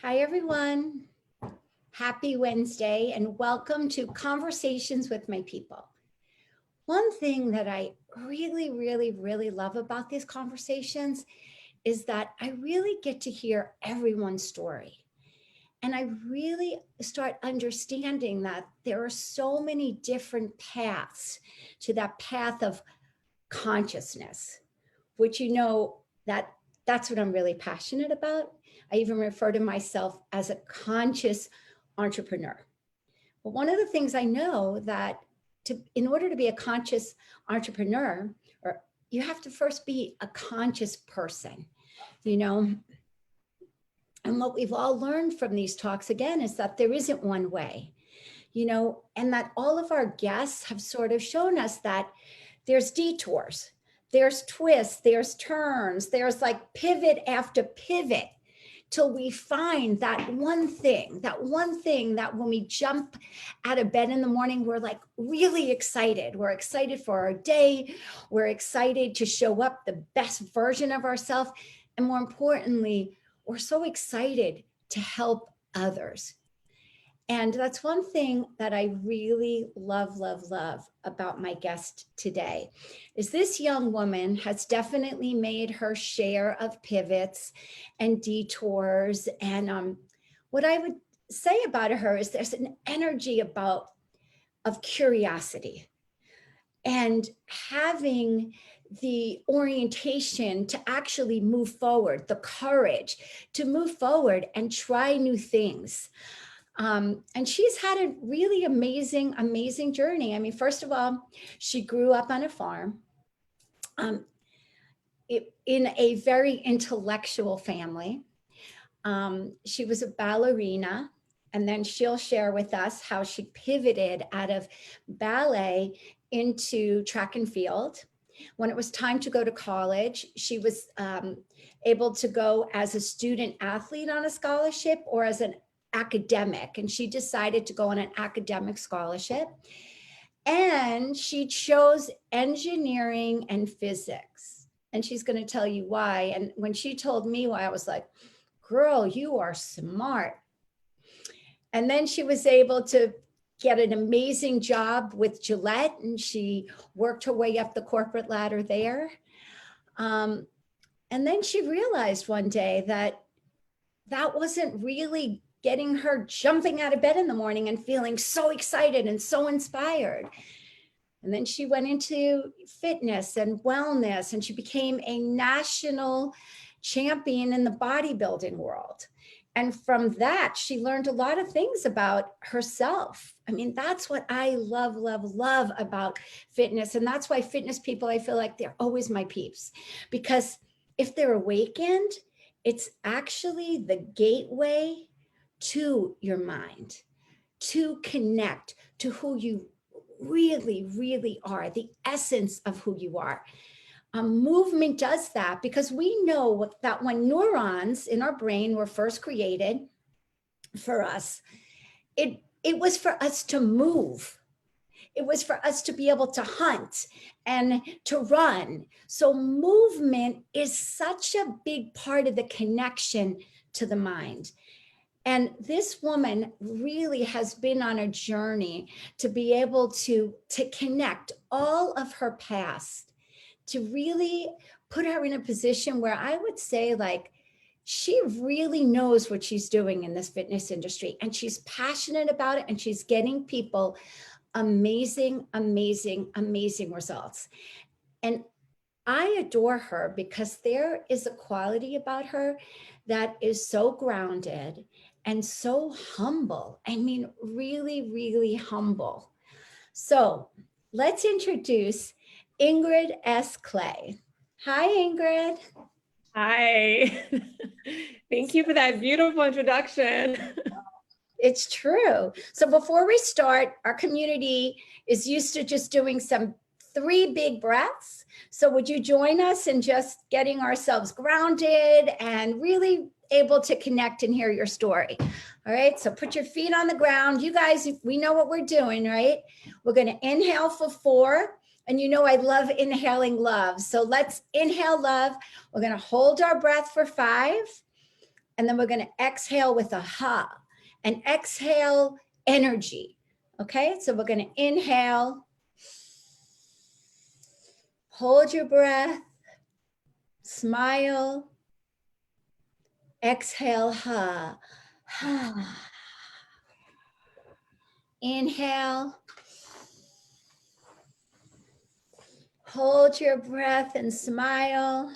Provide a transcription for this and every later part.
Hi, everyone. Happy Wednesday and welcome to Conversations with My People. One thing that I really love about these conversations is that I really get to hear everyone's story. And I really start understanding that there are so many different paths to that path of consciousness, which that's what I'm really passionate about. I even refer to myself as a conscious entrepreneur. But one of the things I know that in order to be a conscious entrepreneur, or you have to first be a conscious person, you know. And what we've all learned from these talks again is that there isn't one way, and that all of our guests have sort of shown us that there's detours, there's twists, there's turns, there's like pivot after pivot till we find that one thing that when we jump out of bed in the morning, we're like really excited. We're excited for our day. We're excited to show up the best version of ourselves. And more importantly, we're so excited to help others. And that's one thing that I really love about my guest today is this young woman has definitely made her share of pivots and detours. And what I would say about her is there's an energy of curiosity and having the orientation to actually move forward, the courage to move forward and try new things. And she's had a really amazing journey. I mean, first of all, she grew up on a farm in a very intellectual family. She was a ballerina, and then she'll share with us how she pivoted out of ballet into track and field. When it was time to go to college, she was able to go as a student athlete on a scholarship or as an academic, and she decided to go on an academic scholarship, and she chose engineering and physics, and she's going to tell you why. And when she told me why, I was like, girl, you are smart. And then she was able to get an amazing job with Gillette, and she worked her way up the corporate ladder there. And then she realized one day that wasn't really getting her jumping out of bed in the morning and feeling so excited and so inspired. And then she went into fitness and wellness, and she became a national champion in the bodybuilding world. And from that, she learned a lot of things about herself. I mean, that's what I love about fitness. And that's why fitness people, I feel like they're always my peeps, because if they're awakened, it's actually the gateway to your mind, to connect to who you really are, the essence of who you are. Movement does that because we know that when neurons in our brain were first created for us, it was for us to move. It was for us to be able to hunt and to run. So movement is such a big part of the connection to the mind. And this woman really has been on a journey to be able to connect all of her past, to really put her in a position where I would say, like, she really knows what she's doing in this fitness industry, and she's passionate about it, and she's getting people amazing results. And I adore her because there is a quality about her that is so grounded and so humble. I mean, really humble. So let's introduce Ingrid S. Clay. Hi, Ingrid. Hi. Thank you for that beautiful introduction. It's true. So before we start, our community is used to just doing some 3 big breaths. So would you join us in just getting ourselves grounded and really able to connect and hear your story? All right, so put your feet on the ground. You guys, we know what we're doing, right? We're going to inhale for 4. And you know I love inhaling love. So let's inhale love. We're going to hold our breath for 5. And then we're going to exhale with a ha, and exhale energy. Okay, so we're going to inhale, hold your breath, smile, exhale, ha, ha. Inhale, hold your breath and smile.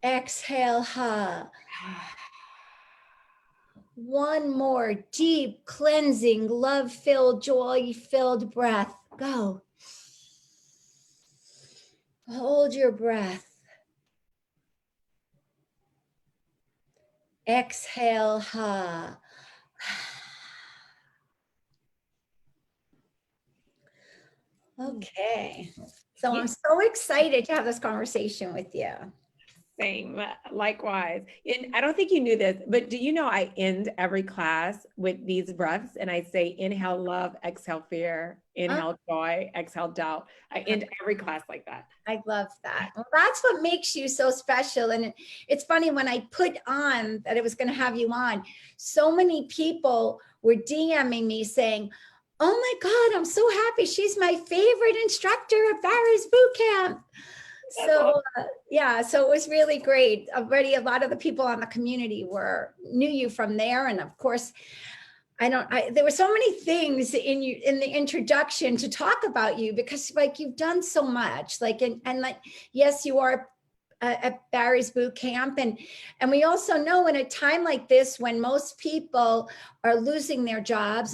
Exhale, ha. One more deep, cleansing, love-filled, joy-filled breath. Go. Hold your breath. Exhale, ha. Okay. So I'm so excited to have this conversation with you. Same, likewise. And I don't think you knew this, but do you know I end every class with these breaths and I say, inhale love, exhale fear, inhale joy, exhale doubt. I end every class like that. I love that. Well, that's what makes you so special. And it's funny, when I put on that I was going to have you on, so many people were DMing me saying, oh my God, I'm so happy. She's my favorite instructor at Barry's Bootcamp. So yeah, so it was really great. Already a lot of the people on the community knew you from there. And of course, there were so many things in the introduction to talk about you, because like you've done so much, like, and like, yes, you are at Barry's Bootcamp. And we also know in a time like this, when most people are losing their jobs,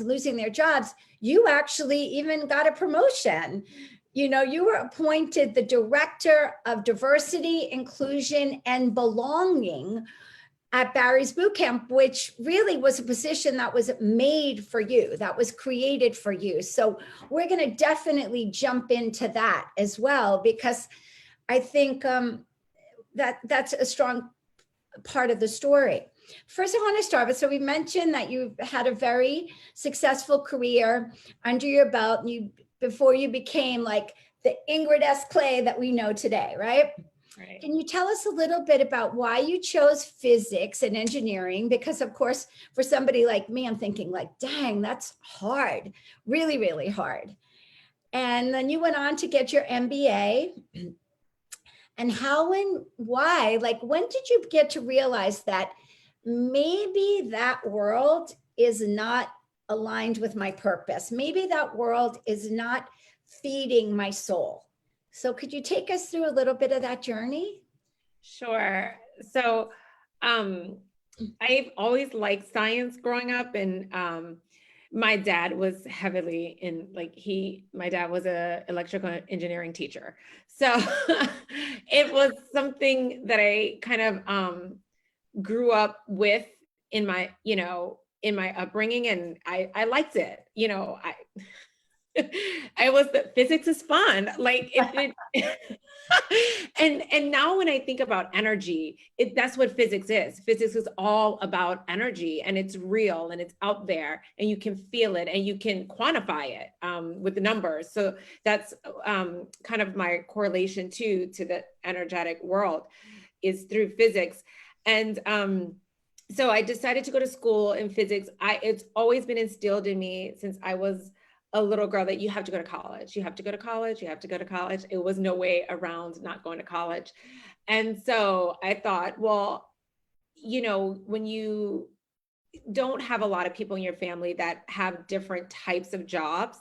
you actually even got a promotion. You know, you were appointed the Director of Diversity, Inclusion, and Belonging at Barry's Bootcamp, which really was a position that was made for you, that was created for you. So we're going to definitely jump into that as well, because I think that's a strong part of the story. First, I want to start with, so we mentioned that you've had a very successful career under your belt, before you became like the Ingrid S that we know today, right? Right. Can you tell us a little bit about why you chose physics and engineering? Because of course, for somebody like me, I'm thinking like, dang, that's hard, really, really hard. And then you went on to get your MBA. And how and why, like, when did you get to realize that maybe that world is not aligned with my purpose? Maybe that world is not feeding my soul. So could you take us through a little bit of that journey? Sure. So I've always liked science growing up, and my dad was heavily in, my dad was an electrical engineering teacher. So it was something that I kind of grew up with in my, in my upbringing, and I liked it. I was physics is fun. Like and now when I think about energy, that's what physics is. Physics is all about energy, and it's real and it's out there, and you can feel it and you can quantify it with the numbers. So that's kind of my correlation to the energetic world is through physics. And so I decided to go to school in physics. It's always been instilled in me since I was a little girl that you have to go to college. You have to go to college. You have to go to college. It was no way around not going to college. And so I thought, well, when you don't have a lot of people in your family that have different types of jobs,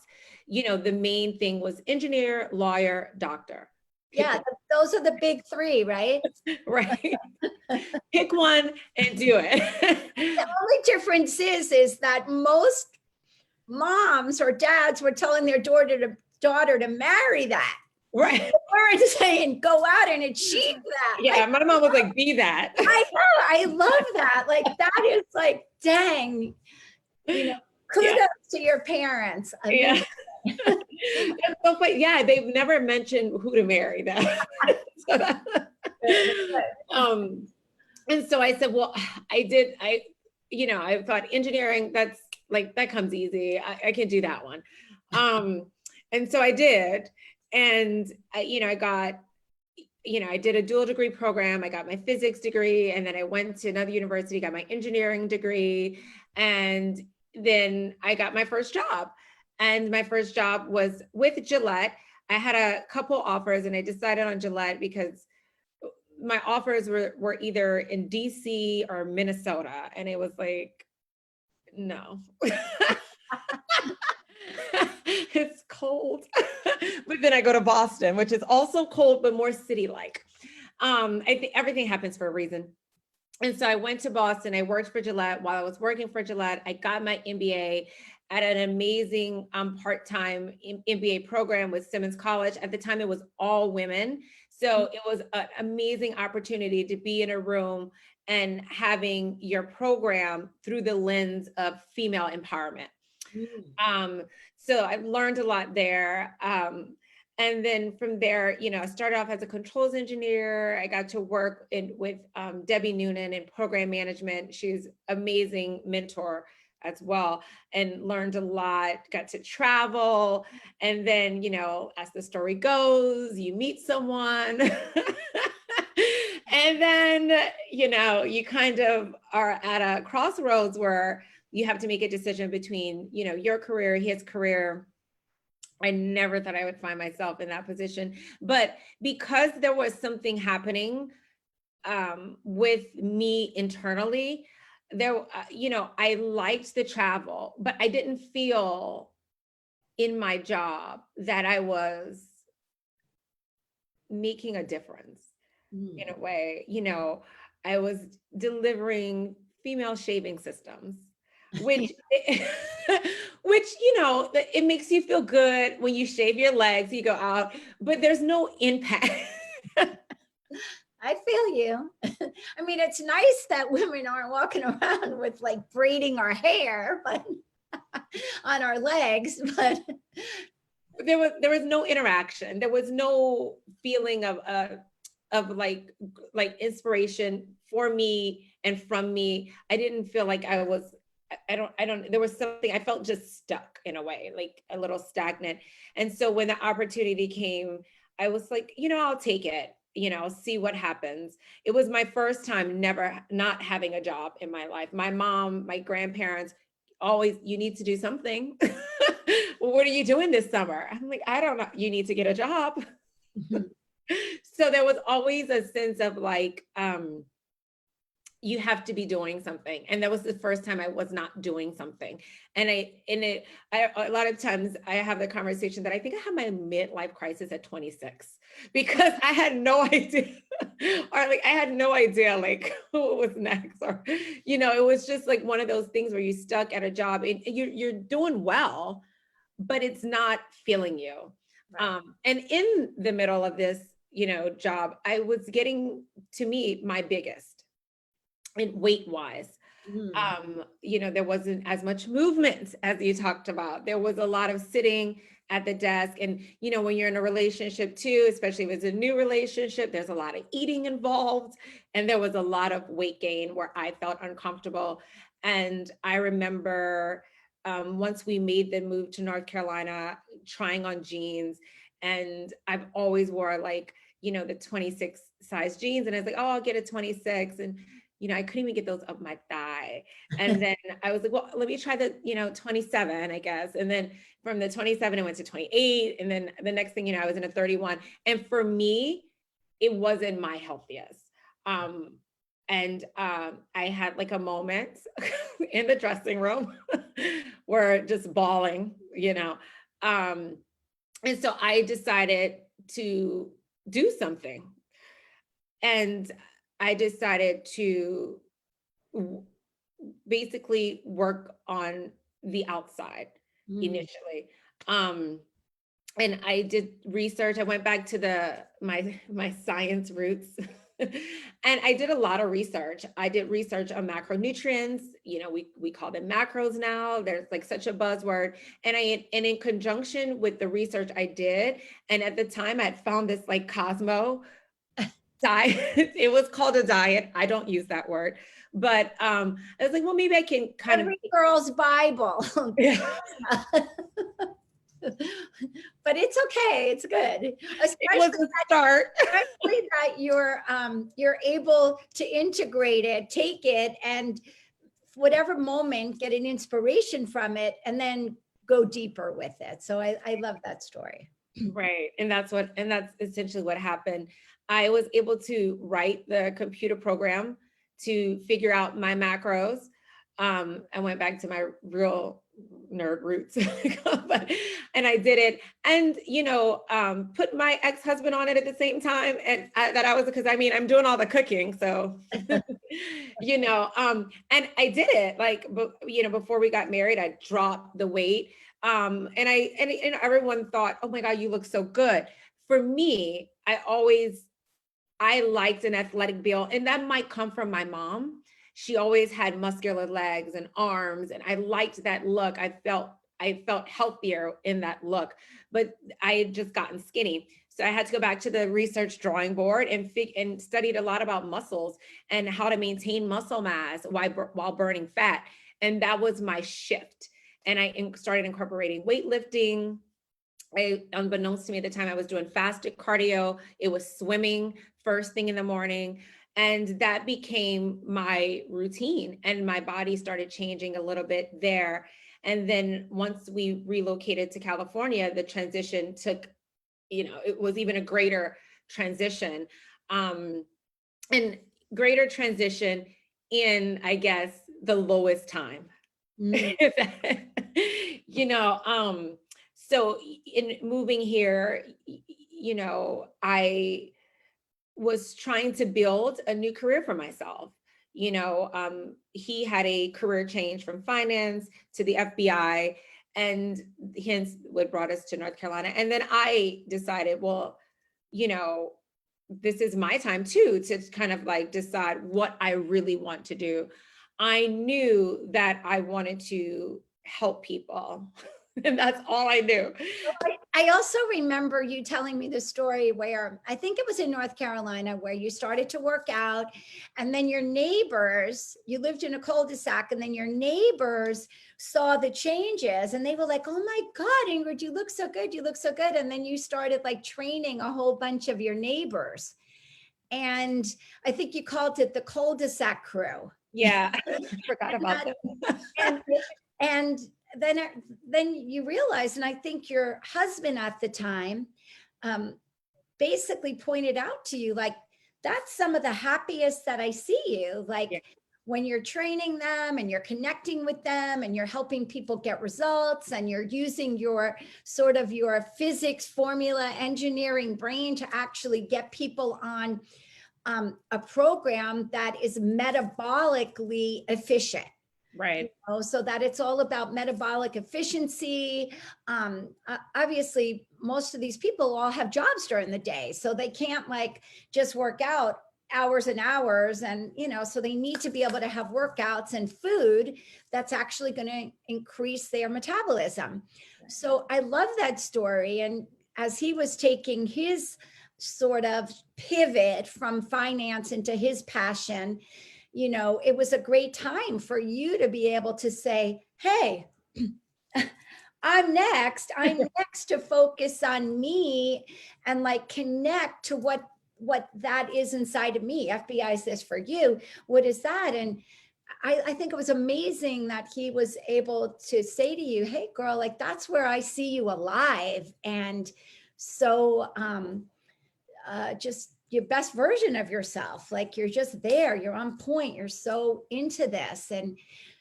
the main thing was engineer, lawyer, doctor. Yeah, those are the big three, right? Right. Pick one and do it. The only difference is that most moms or dads were telling their daughter to marry that. Right. They weren't saying go out and achieve that. Yeah, my mom was like, be that. I know, I love that. Like, that is like, dang, kudos to your parents. Yeah. So, but yeah, they've never mentioned who to marry that. And so I said, well, I thought engineering, that's like, that comes easy. I can do that one. And so I did. And I got I did a dual degree program. I got my physics degree, and then I went to another university, got my engineering degree, and then I got my first job. And my first job was with Gillette. I had a couple offers, and I decided on Gillette because my offers were either in DC or Minnesota, and it was like, no. It's cold. But then I go to Boston, which is also cold, but more city-like. I think everything happens for a reason. And so I went to Boston. I worked for Gillette. While I was working for Gillette, I got my MBA at an amazing part-time MBA program with Simmons College. At the time, it was all women. So it was an amazing opportunity to be in a room and having your program through the lens of female empowerment. So I learned a lot there. And then from there, I started off as a controls engineer. I got to work with Debbie Noonan in program management. She's amazing mentor as well, and learned a lot, got to travel. And then, as the story goes, you meet someone. And then, you kind of are at a crossroads where you have to make a decision between, your career, his career. I never thought I would find myself in that position, but because there was something happening with me internally, there, I liked the travel, but I didn't feel in my job that I was making a difference in a way. I was delivering female shaving systems, which it makes you feel good when you shave your legs, you go out, but there's no impact. I feel you. I mean, it's nice that women aren't walking around with like braiding our hair, but on our legs, but there was no interaction. There was no feeling of like inspiration for me and from me. I didn't feel like I was, there was something, I felt just stuck in a way, like a little stagnant. And so when the opportunity came, I was like, I'll take it, see what happens. It was my first time not having a job in my life. My mom, my grandparents, always, you need to do something. Well, what are you doing this summer? I'm like, I don't know. You need to get a job. So there was always a sense of like, you have to be doing something. And that was the first time I was not doing something. And a lot of times I have the conversation that I think I had my midlife crisis at 26 because I had no idea, or like, I had no idea like what was next, or, it was just like one of those things where you stuck at a job and you're doing well, but it's not feeling you. Right. And in the middle of this, job, I was getting to meet my biggest, and weight wise, there wasn't as much movement as you talked about. There was a lot of sitting at the desk. And, when you're in a relationship too, especially if it's a new relationship, there's a lot of eating involved. And there was a lot of weight gain where I felt uncomfortable. And I remember once we made the move to North Carolina, trying on jeans, and I've always wore like, the 26 size jeans. And I was like, oh, I'll get a 26. And I couldn't even get those up my thigh. And then I was like, well, let me try the, 27, I guess. And then from the 27, I went to 28. And then the next thing, I was in a 31. And for me, it wasn't my healthiest. And I had like a moment in the dressing room where just bawling, and so I decided to do something. And I decided to basically work on the outside initially. And I did research. I went back to my science roots. And I did a lot of research. I did research on macronutrients. We call them macros now. There's like such a buzzword. And in conjunction with the research I did, and at the time I had found this like Cosmo diet. It was called a diet. I don't use that word, but I was like, well, maybe I can kind Every girl's Bible. Yeah. But it's okay. It's good. It was a start. Especially that you're able to integrate it, take it, and whatever moment, get an inspiration from it, and then go deeper with it. So I love that story. Right. And that's essentially what happened. I was able to write the computer program to figure out my macros. I went back to my real nerd roots, and I did it. And, put my ex-husband on it at the same time. And because I'm doing all the cooking. So, and I did it before we got married, I dropped the weight. And everyone thought, oh my God, you look so good. For me, I liked an athletic build, and that might come from my mom. She always had muscular legs and arms, and I liked that look. I felt healthier in that look, but I had just gotten skinny. So I had to go back to the research drawing board and studied a lot about muscles and how to maintain muscle mass while burning fat. And that was my shift. And I started incorporating weightlifting. Unbeknownst to me at the time, I was doing fasted cardio. It was swimming first thing in the morning. And that became my routine, and my body started changing a little bit there. And then once we relocated to California, the transition took, it was even a greater transition, and greater transition in, I guess, the lowest time. So in moving here, I was trying to build a new career for myself. He had a career change from finance to the FBI, and hence what brought us to North Carolina. And then I decided, well, this is my time too, to kind of decide what I really want to do. I knew that I wanted to help people. And that's all I knew. I also remember you telling me the story where I think it was in North Carolina, where you started to work out, and then your neighbors, you lived in a cul-de-sac, and then your neighbors saw the changes and they were like, oh my God, Ingrid, you look so good. You look so good. And then you started training a whole bunch of your neighbors. And I think you called it the cul-de-sac crew. Yeah, I forgot about that. And then you realize, and I think your husband at the time basically pointed out to you, that's some of the happiest that I see you, Yeah. when you're training them and you're connecting with them and you're helping people get results and you're using your physics formula engineering brain to actually get people on a program that is metabolically efficient. Right. So that it's all about metabolic efficiency. Obviously, most of these people all have jobs during the day, so they can't just work out hours and hours. And, so they need to be able to have workouts and food that's actually going to increase their metabolism. So I love that story. And as he was taking his sort of pivot from finance into his passion, it was a great time for you to be able to say, hey, I'm next to focus on me and connect to what that is inside of me. FBI is this for you. What is that? And I think it was amazing that he was able to say to you, hey girl, that's where I see you alive. And so just your best version of yourself. You're just there, you're on point, you're so into this. And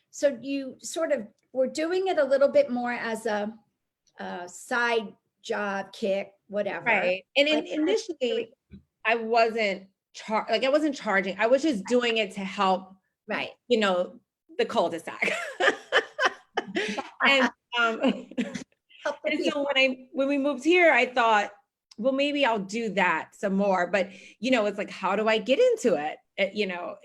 so you sort of were doing it a little bit more as a side job, kick, whatever. Right. And initially I wasn't charging. I was just doing it to help, right. The cul-de-sac. And, and so when we moved here, I thought, well, maybe I'll do that some more, but it's how do I get into it,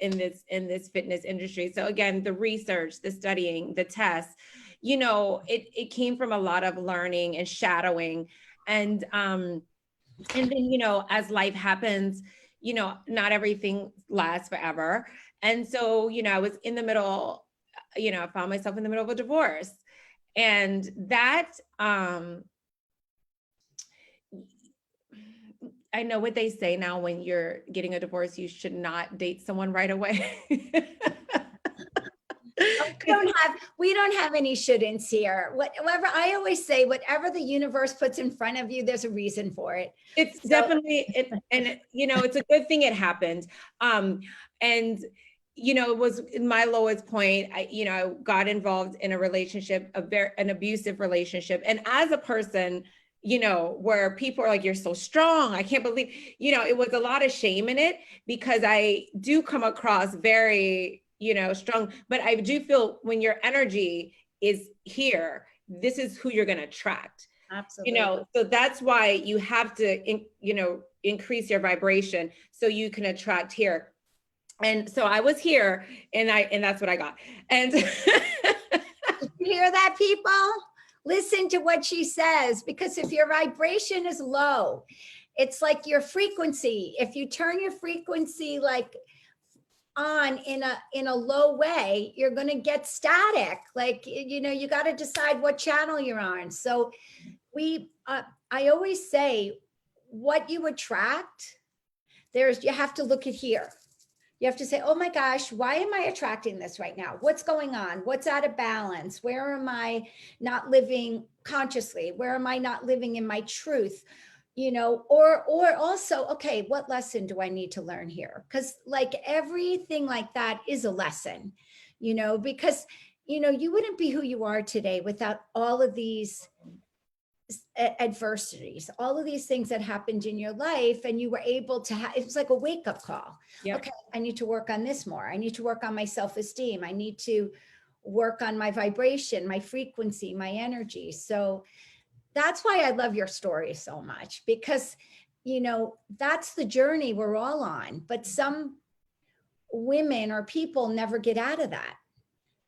in this fitness industry? So again, the research, the studying, the tests, it came from a lot of learning and shadowing. And then, as life happens, not everything lasts forever. And so, I was in the middle, I found myself in the middle of a divorce, and that, I know what they say now, when you're getting a divorce, you should not date someone right away. We don't have any shouldn'ts here. Whatever, I always say, whatever the universe puts in front of you, there's a reason for it. It's definitely it, and you know, it's a good thing it happened. And you know, it was in my lowest point. I got involved in a relationship, an abusive relationship, and as a person, where people are like, "You're so strong. I can't believe," it was a lot of shame in it, because I do come across very, strong, but I do feel when your energy is here, this is who you're going to attract. Absolutely. So that's why you have to, increase your vibration so you can attract here. And so I was here, and that's what I got. And did you hear that, people? Listen to what she says, because if your vibration is low, it's like your frequency. If you turn your frequency like on in a low way, you're going to get static. Like, you got to decide what channel you're on. So I always say, what you attract, you have to look at here. You have to say, oh my gosh, why am I attracting this right now? What's going on? What's out of balance? Where am not living consciously? Where am I not living in my truth? Or also, okay, what lesson do I need to learn here? Because like everything like that is a lesson, because, you wouldn't be who you are today without all of these adversities, all of these things that happened in your life, and you were able to it was like a wake-up call. Yep. Okay, I need to work on this more. I need to work on my self-esteem. I need to work on my vibration, my frequency, my energy. So that's why I love your story so much, because that's the journey we're all on. But some women or people never get out of that.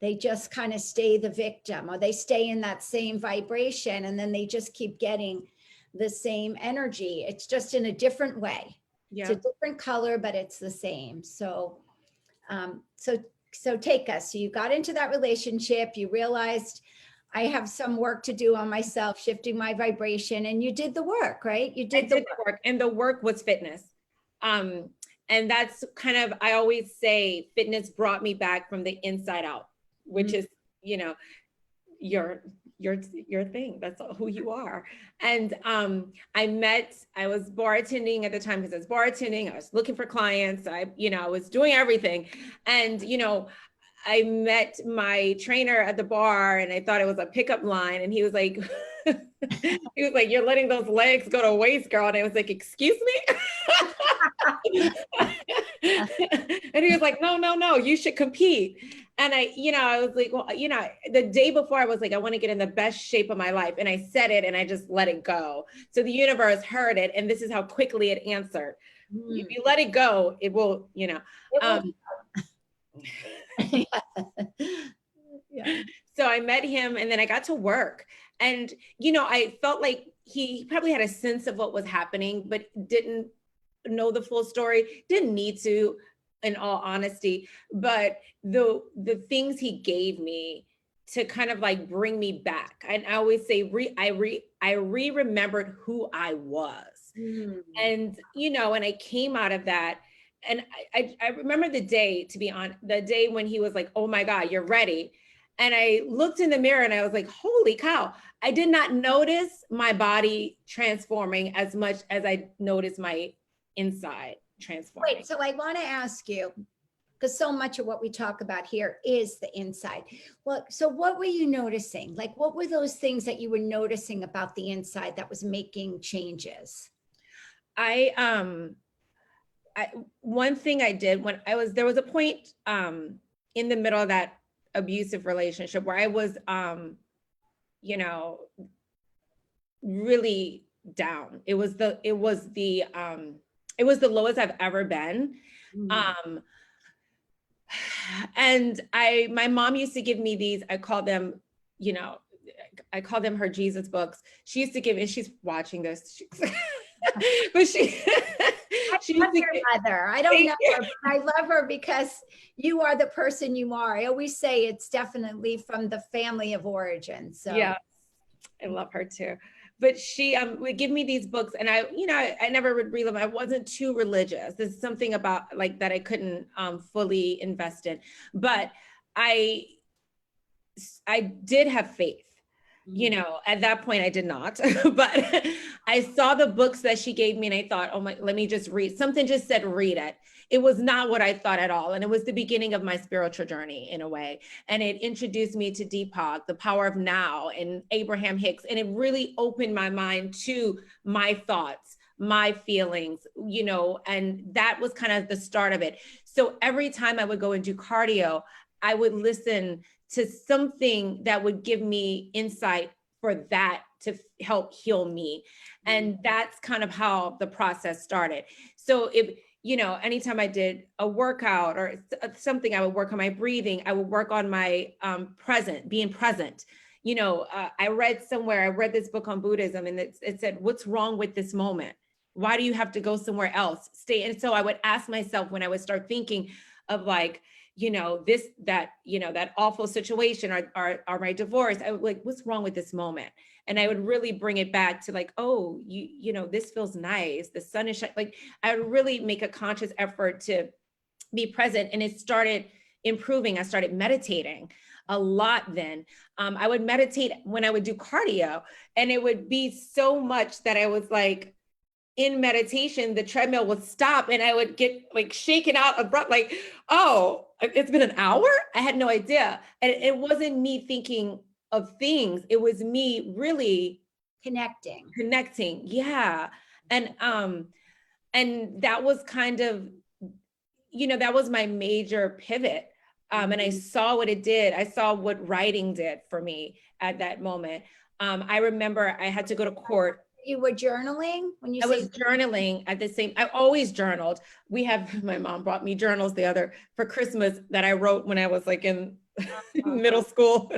They just kind of stay the victim, or they stay in that same vibration, and then they just keep getting the same energy. It's just in a different way. Yeah. It's a different color, but it's the same. So, so take us. So you got into that relationship, you realized I have some work to do on myself, shifting my vibration, and you did the work, right? You did the work. And the work was fitness. And that's kind of, I always say, fitness brought me back from the inside out, which is, your thing. That's who you are. And I was bartending at the time, because I was bartending, I was looking for clients, I was doing everything. And, I met my trainer at the bar, and I thought it was a pickup line. And he was like, "You're letting those legs go to waste, girl." And I was like, "Excuse me?" And he was like, no, you should compete. And I was like, well, the day before I was like, I want to get in the best shape of my life. And I said it, and I just let it go. So the universe heard it, and this is how quickly it answered. If you let it go, it will, It will. Yeah. So I met him, and then I got to work, and I felt like he probably had a sense of what was happening, but didn't know the full story, didn't need to, in all honesty. But the things he gave me to kind of like bring me back, and I always say I remembered who I was. And and I came out of that. And I remember the day, to be honest, the day when he was like, "Oh my God, you're ready." And I looked in the mirror, and I was like, holy cow. I did not notice my body transforming as much as I noticed my inside transforming. Wait, so I want to ask you, because so much of what we talk about here is the inside. Well, so what were you noticing? Like, what were those things that you were noticing about the inside that was making changes? One thing I did when there was a point in the middle of that abusive relationship where I was, really down. It was the lowest I've ever been. And my mom used to give me these, I call them her Jesus books. She used to give, and she's watching this, but I love your mother. I don't know her, but I love her because you are the person you are. I always say it's definitely from the family of origin. So yeah, I love her too. but she would give me these books, and I never would read them. I wasn't too religious. There's something about like that I couldn't fully invest in, but I did have faith. At that point I did not, but I saw the books that she gave me and I thought, oh my, let me just read. Something just said, read it. It was not what I thought at all. And it was the beginning of my spiritual journey in a way. And it introduced me to Deepak, the power of now, and Abraham Hicks. And it really opened my mind to my thoughts, my feelings, and that was kind of the start of it. So every time I would go and do cardio, I would listen to something that would give me insight for that to help heal me. And that's kind of how the process started. So anytime I did a workout or something, I would work on my breathing. I would work on my being present. I read this book on Buddhism, and it said, what's wrong with this moment? Why do you have to go somewhere else? Stay. And so I would ask myself when I would start thinking of like, that awful situation or my divorce, I would like, what's wrong with this moment? And I would really bring it back to like, oh, this feels nice. The sun is shining. Like I would really make a conscious effort to be present. And it started improving. I started meditating a lot then. I would meditate when I would do cardio, and it would be so much that I was like, in meditation, the treadmill would stop and I would get like shaken out abrupt, like, oh, it's been an hour? I had no idea. And it wasn't me thinking of things. It was me really connecting. Yeah. And that was kind of, that was my major pivot. And I saw what it did. I saw what writing did for me at that moment. I remember I had to go to court. You were journaling when you I was journaling at the same, I always journaled. My mom brought me journals for Christmas that I wrote when I was like in middle school.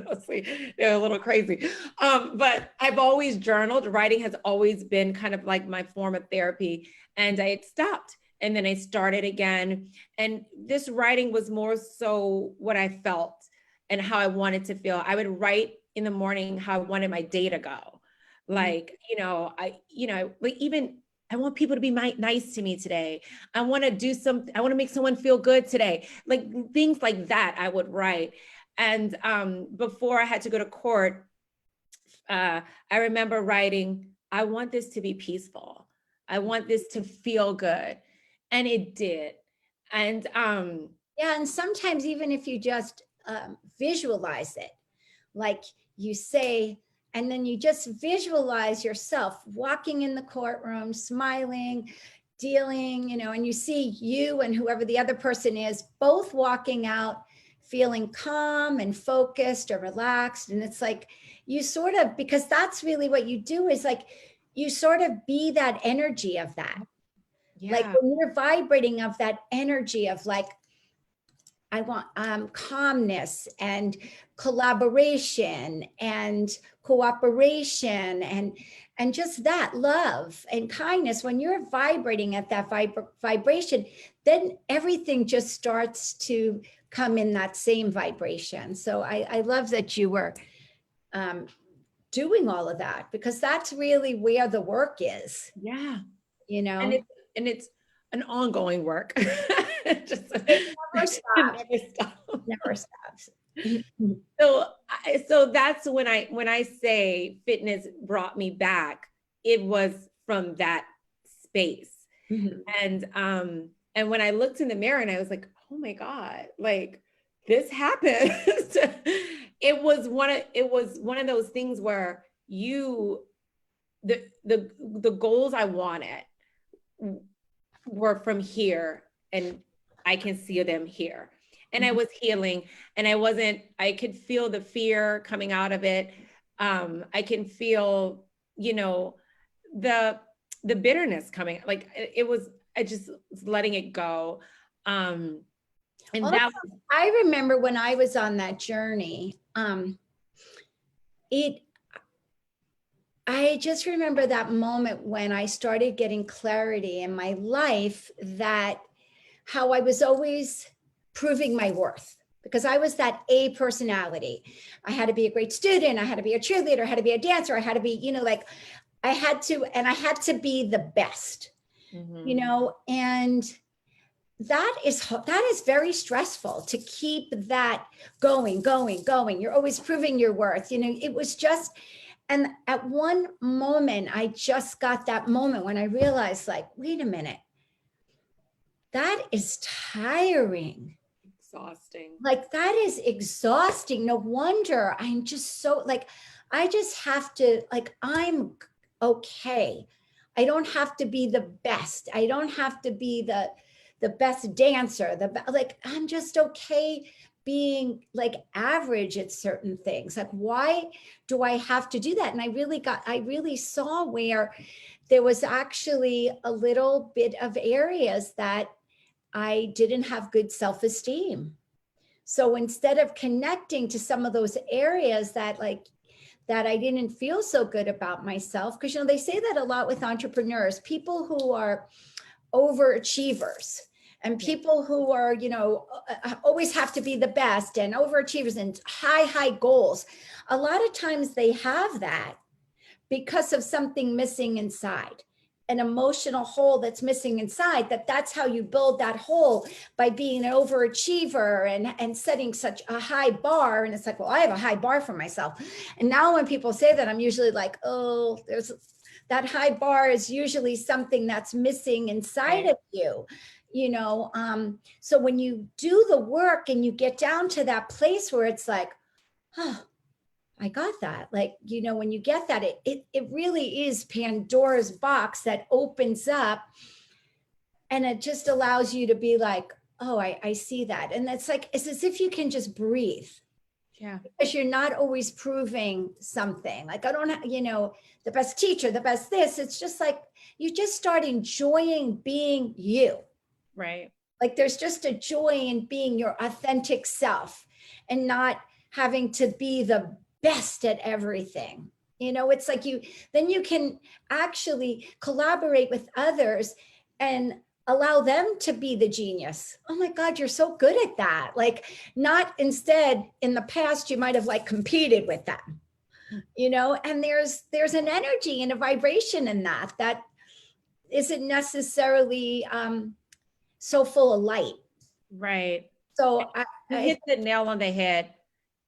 They're a little crazy. But I've always journaled. Writing has always been kind of like my form of therapy. And I had stopped and then I started again. And this writing was more so what I felt and how I wanted to feel. I would write in the morning how I wanted my day to go. Like, I want people to be nice to me today. I want to do something. I want to make someone feel good today. Like things like that I would write. And before I had to go to court, I remember writing, I want this to be peaceful. I want this to feel good. And it did. And yeah, and sometimes even if you just visualize it, like you say, and then you just visualize yourself walking in the courtroom, smiling, dealing, and you see you and whoever the other person is, both walking out, feeling calm and focused or relaxed. And it's like, you sort of, because that's really what you do is like, you sort of be that energy of that. Yeah. Like when you're vibrating of that energy of like, I want calmness and collaboration and cooperation and just that love and kindness. When you're vibrating at that vibration, then everything just starts to come in that same vibration. So I love that you were doing all of that, because that's really where the work is. Yeah. And it's an ongoing work. It never stops. So that's when I say fitness brought me back, it was from that space. And when I looked in the mirror and I was like, oh my God, like this happened. It was one of those things where the goals I wanted were from here, and I can see them here. And I was healing, and I could feel the fear coming out of it. I can feel, the bitterness coming, like I just was letting it go. And also, I remember when I was on that journey, I just remember that moment when I started getting clarity in my life, that how I was always proving my worth, because I was that A personality. I had to be a great student. I had to be a cheerleader. I had to be a dancer. I had to be, like I had to be the best, you know, and that is very stressful to keep that going. You're always proving your worth. You know, it was just, and at one moment, I just got that moment when I realized, like, wait a minute, that is tiring. Exhausting. Like, that is exhausting. No wonder I'm just so, like, I just have to, like, I'm okay. I don't have to be the best. I don't have to be the best dancer. Like, I'm just okay being like average at certain things. Like, why do I have to do that? And I really saw where there was actually a little bit of areas that I didn't have good self-esteem. So instead of connecting to some of those areas that I didn't feel so good about myself, because, you know, they say that a lot with entrepreneurs, people who are overachievers and people who are, you know, always have to be the best and overachievers and high goals. A lot of times they have that because of something missing inside, an emotional hole that's missing inside. That's how you build that hole, by being an overachiever and setting such a high bar. And it's like, well, I have a high bar for myself. And now when people say that, I'm usually like, oh, there's that high bar is usually something that's missing inside of you, you know. So when you do the work and you get down to that place where it's like, oh, I got that. Like, you know, when you get that, it really is Pandora's box that opens up, and it just allows you to be like, oh, I see that. And it's like, it's as if you can just breathe. Yeah. Because you're not always proving something. Like, I don't have, you know, the best teacher, the best this. It's just like, you just start enjoying being you. Right. Like, there's just a joy in being your authentic self and not having to be the best at everything. You know, it's like then you can actually collaborate with others and allow them to be the genius. Oh my God, you're so good at that. Like, not instead in the past, you might have like competed with them, you know, and there's an energy and a vibration in that isn't necessarily so full of light. Right. So You hit the nail on the head.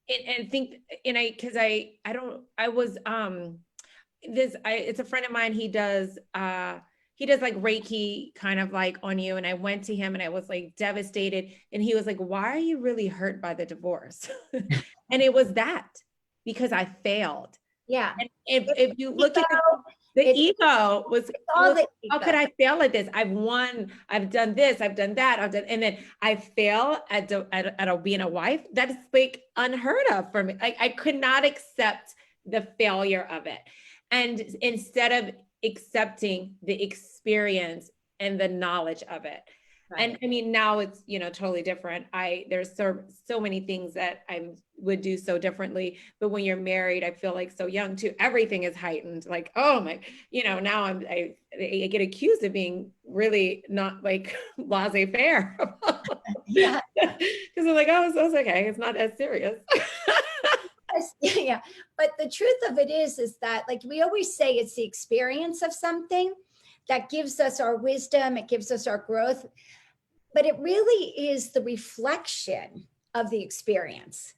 And think, and it's a friend of mine. He does like Reiki kind of like on you. And I went to him and I was like devastated. And he was like, why are you really hurt by the divorce? And it was that, because I failed. yeah. And if you look at the ego was how could I fail at this? I've won, I've done this, I've done that, and then I fail at being a wife. That is like unheard of for me. I could not accept the failure of it. And instead of accepting the experience and the knowledge of it. Right. And I mean, now it's, you know, totally different. There's so many things that I would do so differently, but when you're married, I feel like so young too, everything is heightened. Like, oh my, you know, now I get accused of being really not like laissez-faire. Yeah. Because I'm like, oh, so it's okay. It's not as serious. Yeah. But the truth of it is that, like we always say, it's the experience of something that gives us our wisdom. It gives us our growth, but it really is the reflection of the experience.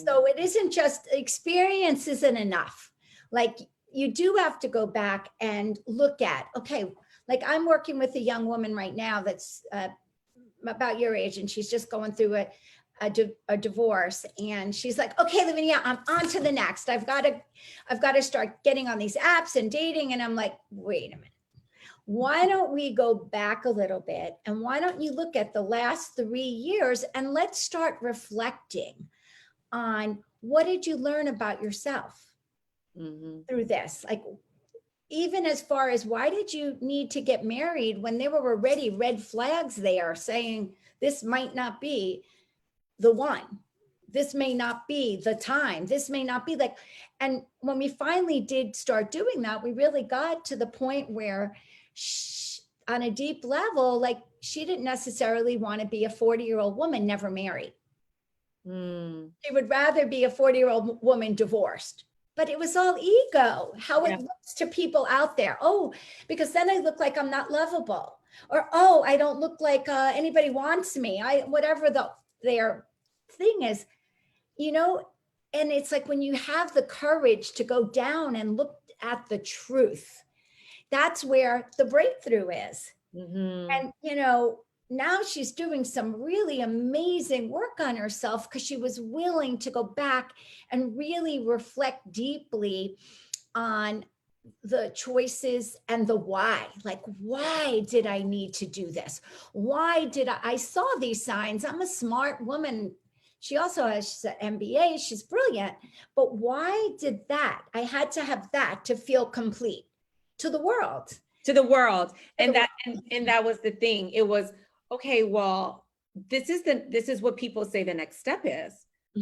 So it isn't just experience isn't enough. Like, you do have to go back and look at, okay, like I'm working with a young woman right now that's about your age, and she's just going through a divorce, and she's like, okay, Lavinia, I'm on to the next. I've got to start getting on these apps and dating. And I'm like, wait a minute. Why don't we go back a little bit, and why don't you look at the last 3 years, and let's start reflecting on what did you learn about yourself through this? Like, even as far as, why did you need to get married when there were already red flags there saying this might not be the one, this may not be the time, this may not be like. And when we finally did start doing that, we really got to the point where on a deep level, like, she didn't necessarily want to be a 40-year-old woman never married. She would rather be a 40-year-old woman divorced. but it was all ego, how Yeah. it looks to people out there. Oh, because then I look like I'm not lovable, or, oh, I don't look like anybody wants me. Whatever their thing is, you know, and it's like when you have the courage to go down and look at the truth, that's where the breakthrough is. Mhm. And, you know, now she's doing some really amazing work on herself because she was willing to go back and really reflect deeply on the choices and the why. Like, why did I need to do this? Why did I saw these signs? I'm a smart woman. She also has an MBA. She's brilliant. But why did that? I had to have that to feel complete to the world. To the world. And the that, and that was the thing. It was, okay, well, this is what people say the next step is.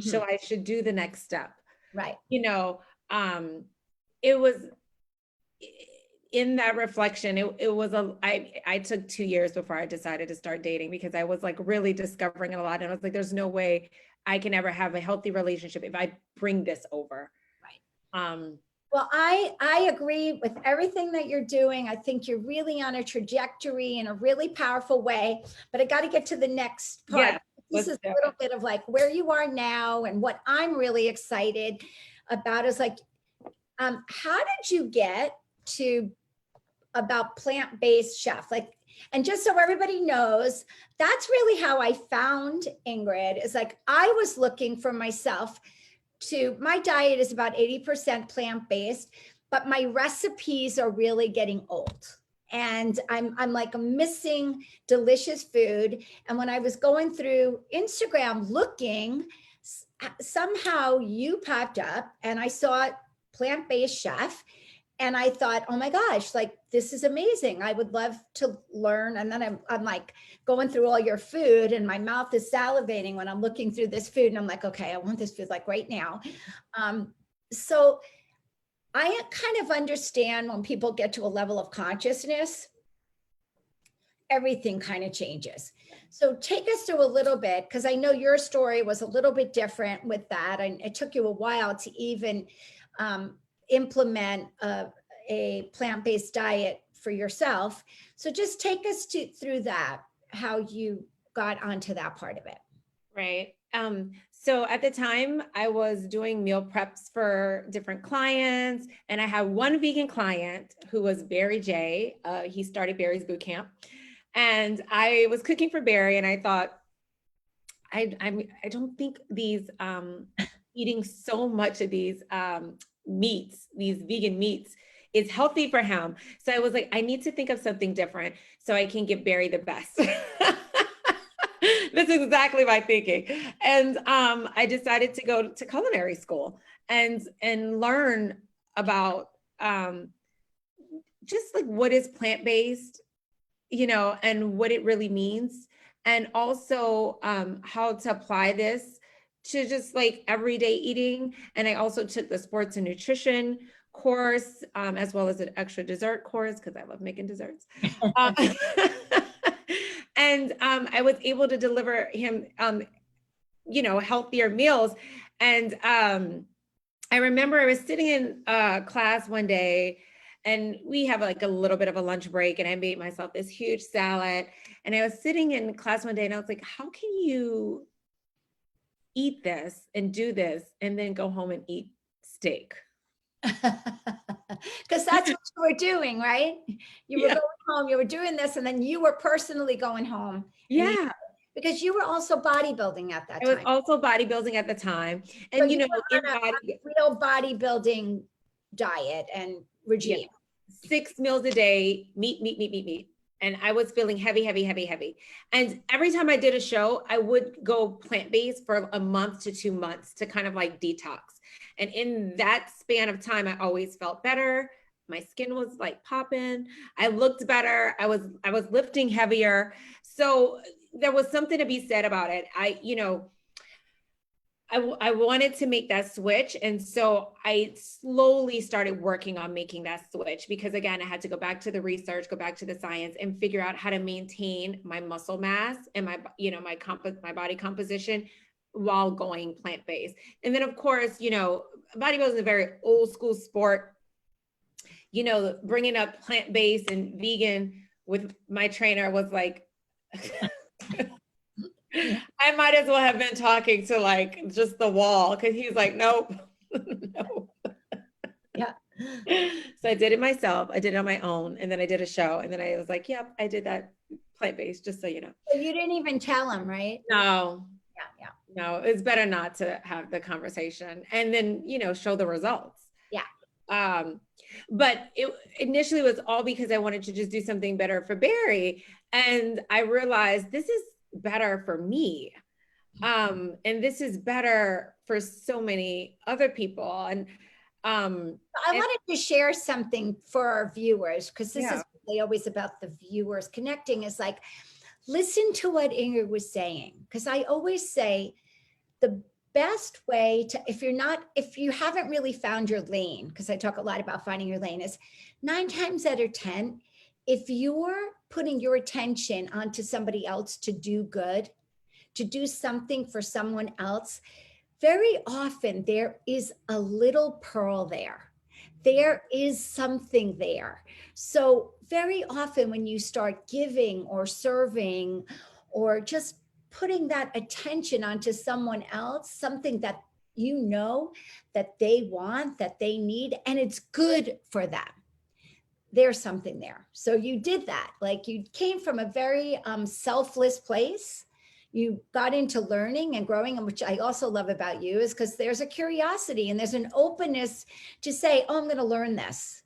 So Mhm. I should do the next step. Right. You know, it was in that reflection, it was I took 2 years before I decided to start dating, because I was like really discovering a lot. And I was like, there's no way I can ever have a healthy relationship if I bring this over. Right. Well, I agree with everything that you're doing. I think you're really on a trajectory in a really powerful way, but I got to get to the next part. Yeah, This is a little bit of like where you are now, and what I'm really excited about is like, how did you get to about plant-based chef? Like, and just so everybody knows, that's really how I found Ingrid. Is like, I was looking for myself to, my diet is about 80% plant-based, but my recipes are really getting old. And I'm like missing delicious food. And when I was going through Instagram looking, somehow you popped up and I saw plant-based chef. And I thought, oh my gosh, like this is amazing. I would love to learn. And then I'm like going through all your food and my mouth is salivating when I'm looking through this food. And I'm like, okay, I want this food like right now. So I kind of understand when people get to a level of consciousness, everything kind of changes. So take us through a little bit, because I know your story was a little bit different with that. And it took you a while to even implement a plant-based diet for yourself. So just take us through that, how you got onto that part of it. Right. So at the time I was doing meal preps for different clients, and I had one vegan client who was Barry J. He started Barry's Bootcamp, and I was cooking for Barry, and I thought, I don't think these eating so much of these meats, these vegan meats, is healthy for him. So I was like, I need to think of something different so I can give Barry the best. This is exactly my thinking. And I decided to go to culinary school and learn about just like what is plant-based, you know, and what it really means. And also how to apply this to just like everyday eating. And I also took the sports and nutrition course, as well as an extra dessert course, because I love making desserts. And I was able to deliver him, you know, healthier meals. And I remember I was sitting in class one day, and we have like a little bit of a lunch break, and I made myself this huge salad. And I was sitting in class one day, and I was like, how can you eat this and do this and then go home and eat steak? Because that's what you were doing, right? You were going home, you were doing this, and then you were personally going home. Yeah. Because you were also bodybuilding at that I was time. also bodybuilding at the time. So And, you know, in a real bodybuilding diet and regime. 6 meals a day, meat. And I was feeling heavy. And every time I did a show, I would go plant-based for a month to 2 months to kind of like detox. And in that span of time, I always felt better. My skin was like popping. I looked better. I was lifting heavier. So there was something to be said about it. I wanted to make that switch. And so I slowly started working on making that switch, because again, I had to go back to the research, go back to the science, and figure out how to maintain my muscle mass and my, you know, my body composition while going plant-based. And then of course, you know, bodybuilding is a very old school sport. You know, bringing up plant-based and vegan with my trainer was like, I might as well have been talking to like just the wall, because he's like, nope, no. Yeah. So I did it myself. I did it on my own. And then I did a show. And then I was like, yep, I did that plant-based, just so you know. So you didn't even tell him, right? No, Yeah. no, it's better not to have the conversation and then, you know, show the results. Yeah. But it initially was all because I wanted to just do something better for Barry. And I realized this is better for me. And this is better for so many other people. And I wanted to share something for our viewers, because this Yeah. is really always about the viewers connecting, is like, listen to what Ingrid was saying. Because I always say the best way to, if you haven't really found your lane, because I talk a lot about finding your lane, is 9 times out of 10, if you're putting your attention onto somebody else to do good, to do something for someone else, very often there is a little pearl there. There is something there. So very often when you start giving or serving or just putting that attention onto someone else, something that you know that they want, that they need, and it's good for them, there's something there. So you did that. Like, you came from a very selfless place. You got into learning and growing, and which I also love about you is because there's a curiosity and there's an openness to say, oh, I'm going to learn this.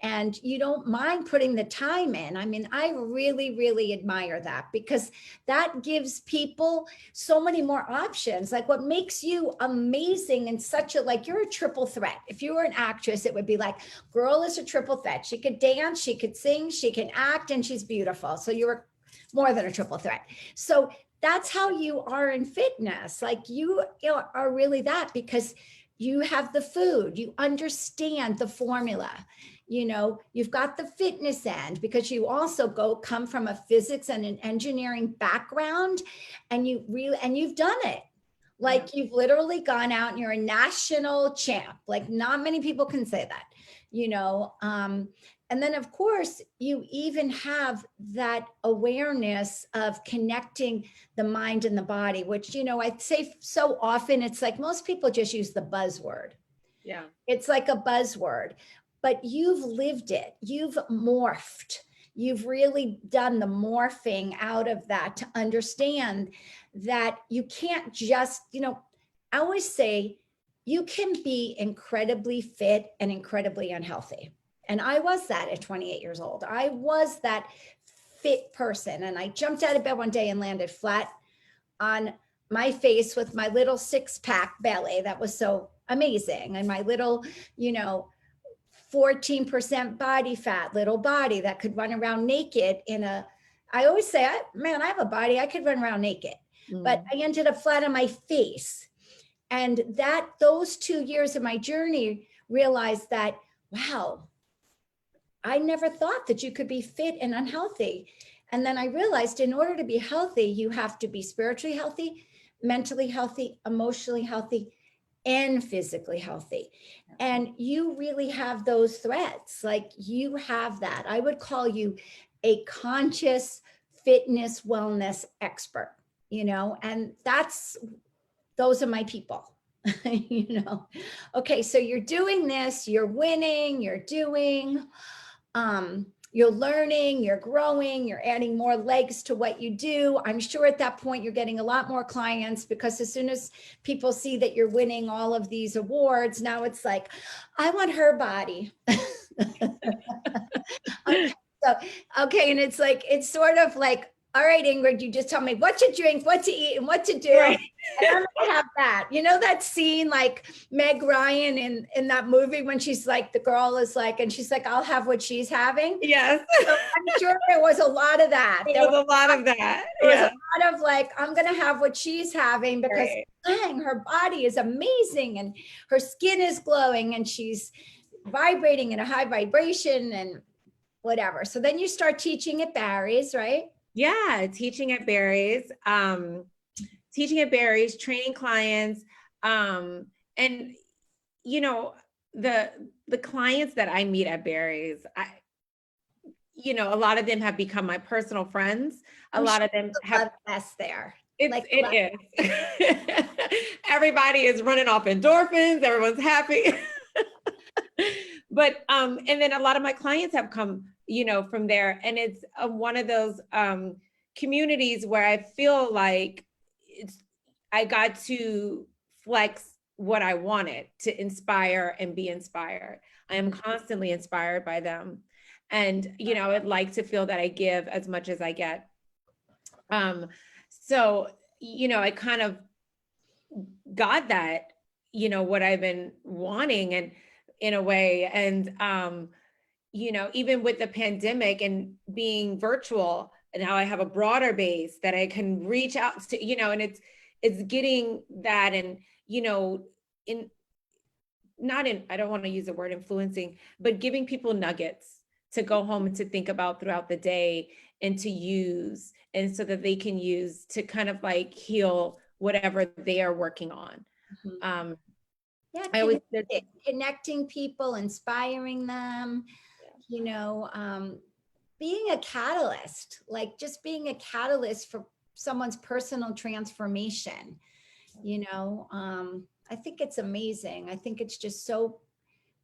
And you don't mind putting the time in. I mean, I really, really admire that, because that gives people so many more options. Like, what makes you amazing and such a, like, you're a triple threat. If you were an actress, it would be like, girl is a triple threat. She could dance, she could sing, she can act, and she's beautiful. So you're more than a triple threat. So that's how you are in fitness. Like, you know, are really that, because you have the food, you understand the formula. You know, you've got the fitness end, because you also come from a physics and an engineering background, and you've done it. Like, you've literally gone out and you're a national champ. Like, not many people can say that, you know. And then of course you even have that awareness of connecting the mind and the body, which, you know, I'd say so often it's like most people just use the buzzword. Yeah. It's like a buzzword, but you've lived it. You've morphed. You've really done the morphing out of that to understand that you can't just, you know, I always say you can be incredibly fit and incredibly unhealthy. And I was that at 28 years old. I was that fit person. And I jumped out of bed one day and landed flat on my face with my little 6-pack belly. That was so amazing. And my little, you know, 14% body fat, little body that could run around naked I always say, man, I have a body, I could run around naked. But I ended up flat on my face. And those 2 years of my journey realized that, wow, I never thought that you could be fit and unhealthy. And then I realized in order to be healthy, you have to be spiritually healthy, mentally healthy, emotionally healthy, and physically healthy. And you really have those threads. Like, you have that. I would call you a conscious fitness wellness expert, you know, and those are my people. You know. Okay, so you're doing this, you're winning, you're learning, you're growing, you're adding more legs to what you do. I'm sure at that point you're getting a lot more clients, because as soon as people see that you're winning all of these awards, now it's like, I want her body. Okay, and it's like, it's sort of like, all right, Ingrid, you just tell me what to drink, what to eat, and what to do. Right. And I'm gonna have that. You know that scene, like Meg Ryan in that movie, when she's like, the girl is like, and she's like, I'll have what she's having. Yes. So I'm sure there was a lot of that. There was a lot of that. There was a lot of like, I'm gonna have what she's having, because dang, her body is amazing and her skin is glowing and she's vibrating in a high vibration and whatever. So then you start teaching at Barry's, right? Yeah, teaching at Barry's, training clients. And you know, the clients that I meet at Barry's, a lot of them have become my personal friends. A I'm lot sure of them the have. love fest there. It is. Everybody is running off endorphins. Everyone's happy. But and then a lot of my clients have come, from there, and it's one of those communities where I feel like I got to flex what I wanted to inspire and be inspired. I am constantly inspired by them, and I'd like to feel that I give as much as I get. So I kind of got that, what I've been wanting, and in a way, and even with the pandemic and being virtual, and now I have a broader base that I can reach out to, and it's getting that, and in not in, I don't want to use the word influencing, but giving people nuggets to go home and to think about throughout the day and to use, and so that they can use to kind of like heal whatever they are working on. Yeah, I always connecting people, inspiring them, being a catalyst, like just being a catalyst for someone's personal transformation. I think it's amazing. I think it's just so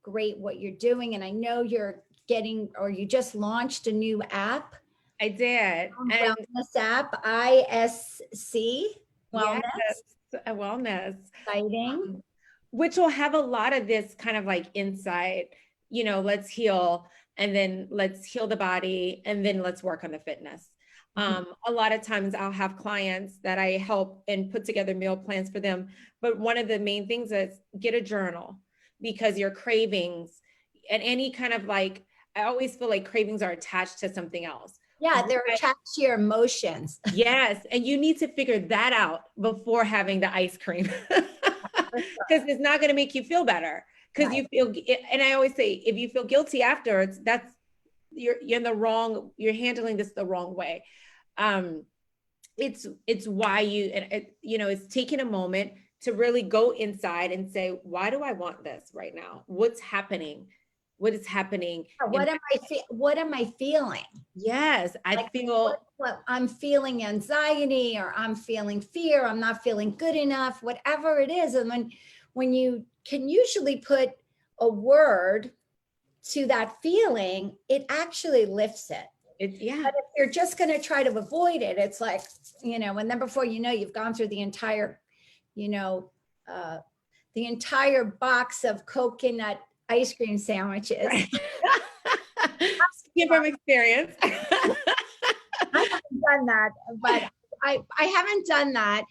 great what you're doing. And I know you just launched a new app. I did. Wellness app, ISC Wellness. Yes, wellness. Exciting. Which will have a lot of this kind of like insight, let's heal, and then let's heal the body, and then let's work on the fitness. A lot of times I'll have clients that I help and put together meal plans for them. But one of the main things is get a journal, because your cravings and any kind of like, I always feel like cravings are attached to something else. Yeah, they're attached to your emotions. Yes. And you need to figure that out before having the ice cream, because it's not going to make you feel better. Because you feel, and I always say, if you feel guilty afterwards, you're in the wrong, you're handling this the wrong way. It's why it's taking a moment to really go inside and say, why do I want this right now? What's happening? What is happening? What am I feeling? Yes, I feel what I'm feeling anxiety, or I'm feeling fear. I'm not feeling good enough, whatever it is. And when you can usually put a word to that feeling, it actually lifts it. But if you're just going to try to avoid it, it's like, and then before you've gone through the entire, the entire box of coconut ice cream sandwiches. Right. From experience. I haven't done that, but I haven't done that,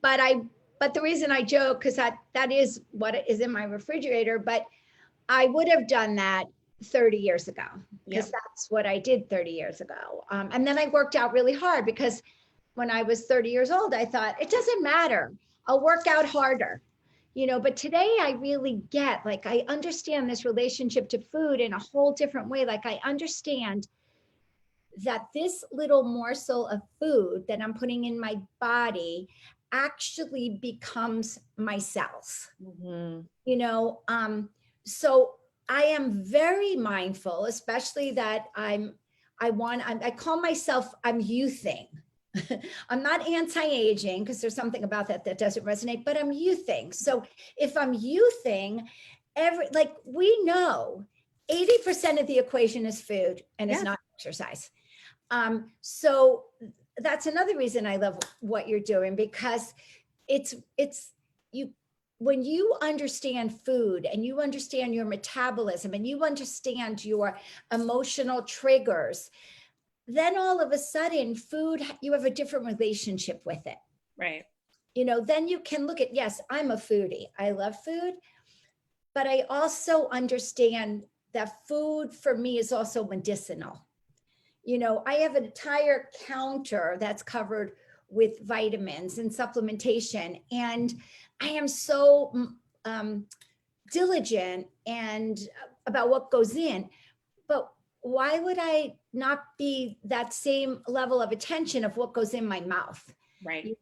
but the reason I joke, because that is what is in my refrigerator, but I would have done that 30 years ago, because that's what I did 30 years ago. And then I worked out really hard, because when I was 30 years old, I thought, it doesn't matter, I'll work out harder. But today I really get, like, I understand this relationship to food in a whole different way. Like, I understand that this little morsel of food that I'm putting in my body actually becomes my cells. So I am very mindful, especially that I call myself, I'm youthing. I'm not anti-aging, because there's something about that doesn't resonate, but I'm youthing. So if I'm youthing, we know 80% of the equation is food, and it's not exercise. So that's another reason I love what you're doing, because when you understand food, and you understand your metabolism, and you understand your emotional triggers, then all of a sudden food, you have a different relationship with it. Right. Then you can look at, yes, I'm a foodie. I love food, but I also understand that food for me is also medicinal. I have an entire counter that's covered with vitamins and supplementation, and I am so diligent and about what goes in, but why would I not be that same level of attention of what goes in my mouth? Right.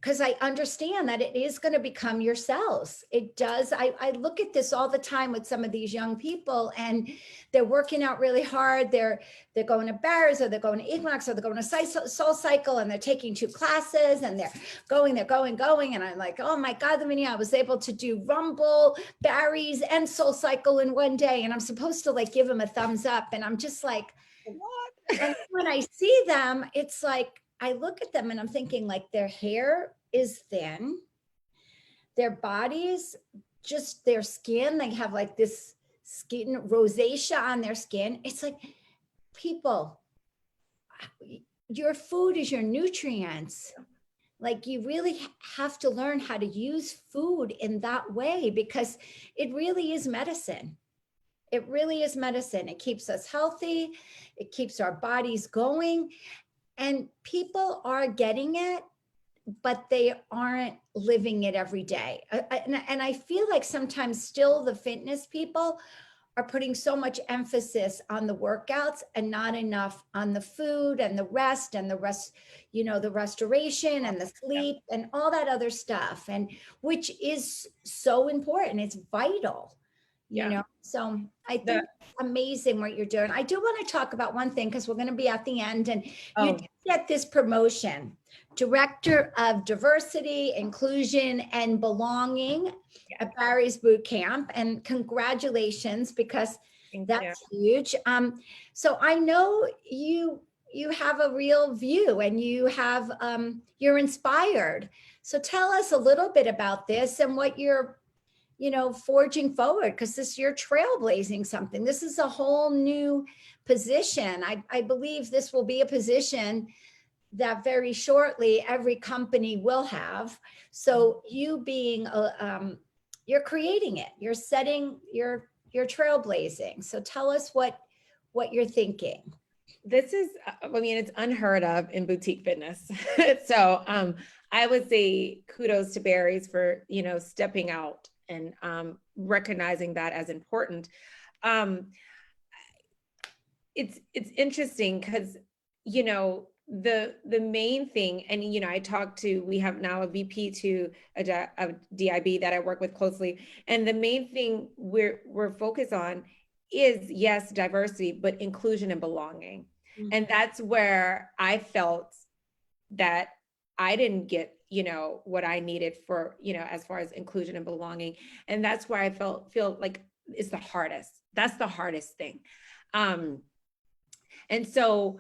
because I understand that it is going to become your cells. It does. I look at this all the time with some of these young people, and they're working out really hard. They're going to Barry's, or they're going to Equinox, or they're going to Soul Cycle, and they're taking 2 classes, and they're going. And I'm like, oh my God, Lavinia, I was able to do Rumble, Barry's, and Soul Cycle in one day. And I'm supposed to like give them a thumbs up. And I'm just like, what? And when I see them, it's like, I look at them and I'm thinking like their hair is thin, their bodies, just their skin, they have like this skin rosacea on their skin. It's like, people, your food is your nutrients. Like you really have to learn how to use food in that way, because it really is medicine. It really is medicine. It keeps us healthy. It keeps our bodies going. And people are getting it, but they aren't living it every day. And I feel like sometimes still the fitness people are putting so much emphasis on the workouts and not enough on the food and the rest, you know, the restoration and the sleep and all that other stuff. And which is so important. It's vital, you know? So I think it's amazing what you're doing. I do want to talk about one thing, because we're going to be at the end, and you did get this promotion, Director of Diversity, Inclusion, and Belonging at Barry's Bootcamp. And congratulations, because that's huge. So I know you have a real view, and you have, you're inspired. So tell us a little bit about this and what you're, you know, forging forward, because you're trailblazing something. This is a whole new position. I believe this will be a position that very shortly every company will have. So you being, you're creating it, you're setting, you're trailblazing. So tell us what you're thinking. This is, I mean, it's unheard of in boutique fitness. So I would say kudos to Barry's for, you know, stepping out and recognizing that as important. It's interesting because, you know, the main thing, and, you know, we have now a VP to a DIB that I work with closely. And the main thing we're focused on is, yes, diversity, but inclusion and belonging. Mm-hmm. And that's where I felt that I didn't get, you know, what I needed for, you know, as far as inclusion and belonging. And that's where I feel like it's the hardest. That's the hardest thing. And so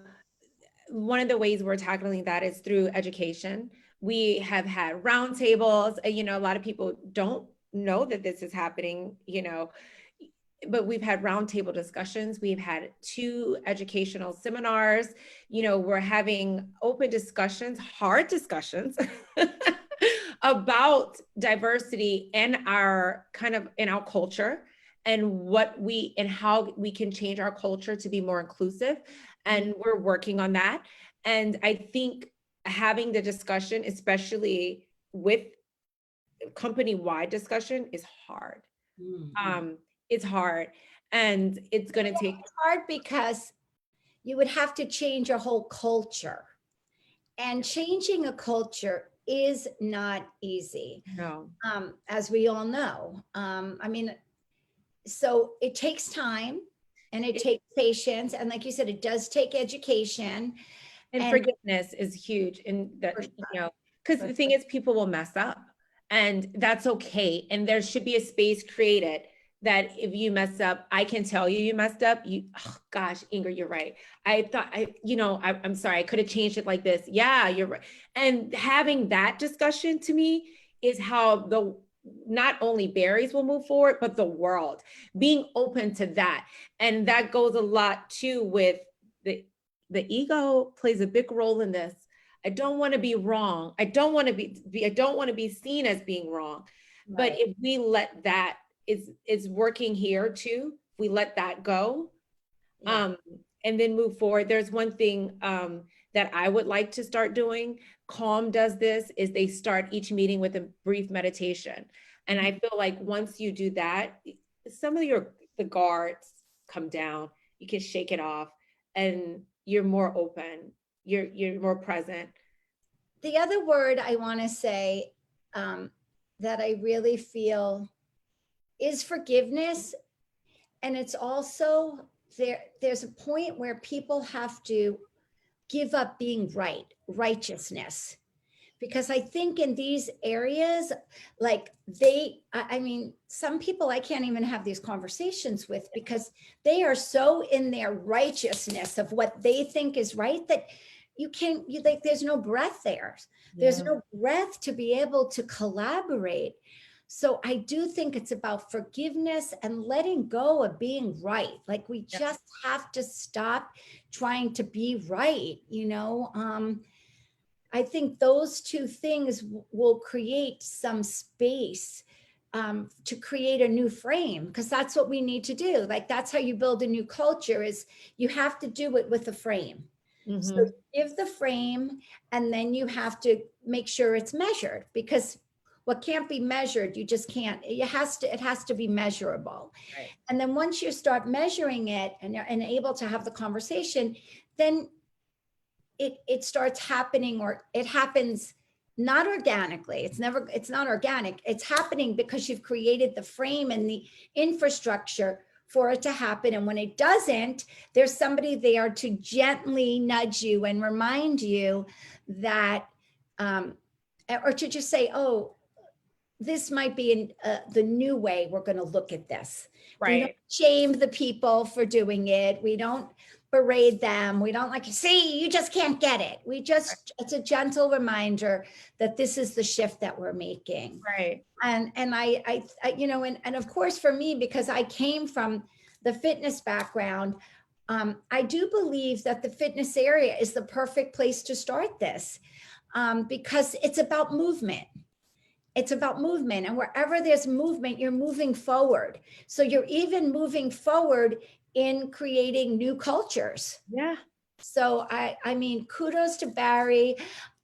one of the ways we're tackling that is through education. We have had roundtables, you know, a lot of people don't know that this is happening, you know, but we've had roundtable discussions. We've had 2 educational seminars. You know, we're having open discussions, hard discussions about diversity in our culture, and how we can change our culture to be more inclusive. And we're working on that. And I think having the discussion, especially with company-wide discussion, is hard. Mm-hmm. It's hard, and it's going to take. It's hard because you would have to change your whole culture, and changing a culture is not easy. No. As we all know. I mean, so it takes time, and it takes patience, and like you said, it does take education. And forgiveness is huge. And that, you know, because the thing is, people will mess up, and that's okay. And there should be a space created that if you mess up, I can tell you messed up. Oh gosh, Ingrid, you're right. I thought I'm sorry, I could have changed it like this. Yeah, you're right. And having that discussion, to me, is how not only Barry's will move forward, but the world being open to that. And that goes a lot too with the ego plays a big role in this. I don't want to be wrong. I don't want to be seen as being wrong. Right. But if we let that, is working here too, if we let that go, and then move forward. There's one thing that I would like to start doing. Calm does this, is they start each meeting with a brief meditation. And I feel like once you do that, some of the guards come down, you can shake it off, and you're more open, you're more present. the other word I want to say that I really feel is forgiveness. And it's also there's a point where people have to give up being right, righteousness. Because I think in these areas, like I mean, some people I can't even have these conversations with because they are so in their righteousness of what they think is right that like, there's no breath there. There's no breath to be able to collaborate. So I do think it's about forgiveness and letting go of being right. Like we just have to stop trying to be right, you know? I think those two things will create some space to create a new frame, because that's what we need to do. Like that's how you build a new culture, is you have to do it with a frame. So give the frame, and then you have to make sure it's measured, because what can't be measured, you just can't, it has to be measurable. Right. And then once you start measuring it and able to have the conversation, then it starts happening, or it happens not organically. It's not organic. It's happening because you've created the frame and the infrastructure for it to happen. And when it doesn't, there's somebody there to gently nudge you and remind you that, or to just say, oh, this might be the new way we're going to look at this. Right. We don't shame the people for doing it. We don't berate them. We don't like, see, you just can't get it. It's a gentle reminder that this is the shift that we're making. Right. And I you know, and of course for me, because I came from the fitness background, I do believe that the fitness area is the perfect place to start this, because it's about movement. It's about movement, and wherever there's movement, you're moving forward. So you're even moving forward in creating new cultures. Yeah. So I mean, kudos to Barry.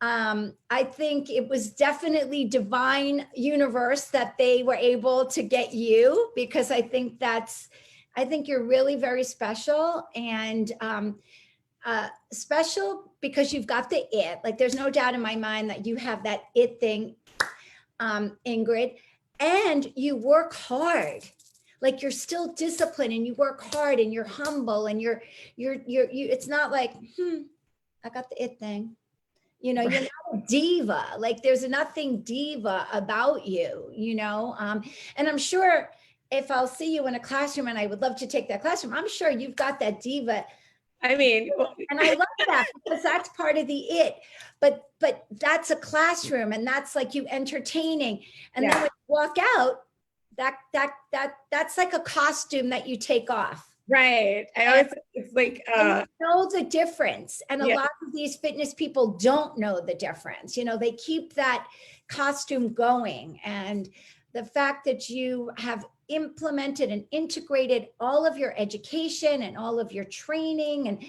I think it was definitely divine universe that they were able to get you, because I think you're really very special, and special because you've got the it. Like there's no doubt in my mind that you have that it thing, Ingrid, and you work hard. Like you're still disciplined, and you work hard, and you're humble, and you're it's not like, I got the it thing. You know, you're not a diva. Like there's nothing diva about you, you know? And I'm sure if I'll see you in a classroom, and I would love to take that classroom, I'm sure you've got that diva. I mean, and I love that, because that's part of the it, but that's a classroom, and that's like you entertaining. And then when you walk out, that's like a costume that you take off. Right. It's like, you know the difference. And a lot of these fitness people don't know the difference. You know, they keep that costume going. And the fact that you have implemented and integrated all of your education and all of your training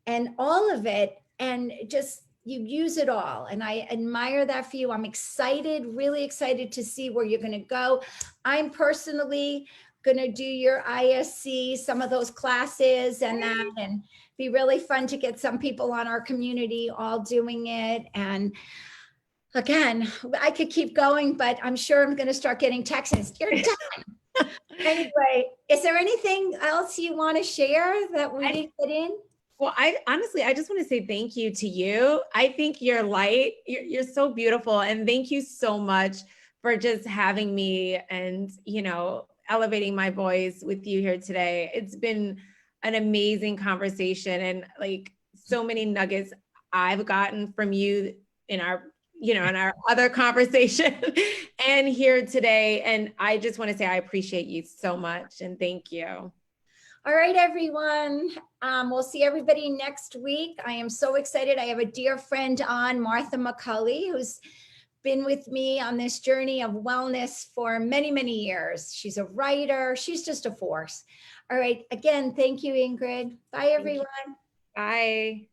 and all of it, and just you use it all. And I admire that for you. I'm excited, really excited to see where you're going to go. I'm personally going to do your ISC, some of those classes and that, and be really fun to get some people on our community all doing it. And again, I could keep going, but I'm sure I'm going to start getting texts. You're done. Anyway, is there anything else you want to share that we didn't get in? Well, I just want to say thank you to you. I think you're light. You're so beautiful. And thank you so much for just having me and, you know, elevating my voice with you here today. It's been an amazing conversation, and like so many nuggets I've gotten from you in our, you know, in our other conversation and here today. And I just want to say I appreciate you so much, and thank you. All right, everyone. We'll see everybody next week. I am so excited. I have a dear friend on, Martha McCulley, who's been with me on this journey of wellness for many, many years. She's a writer. She's just a force. All right. Again, thank you, Ingrid. Bye, everyone. Bye.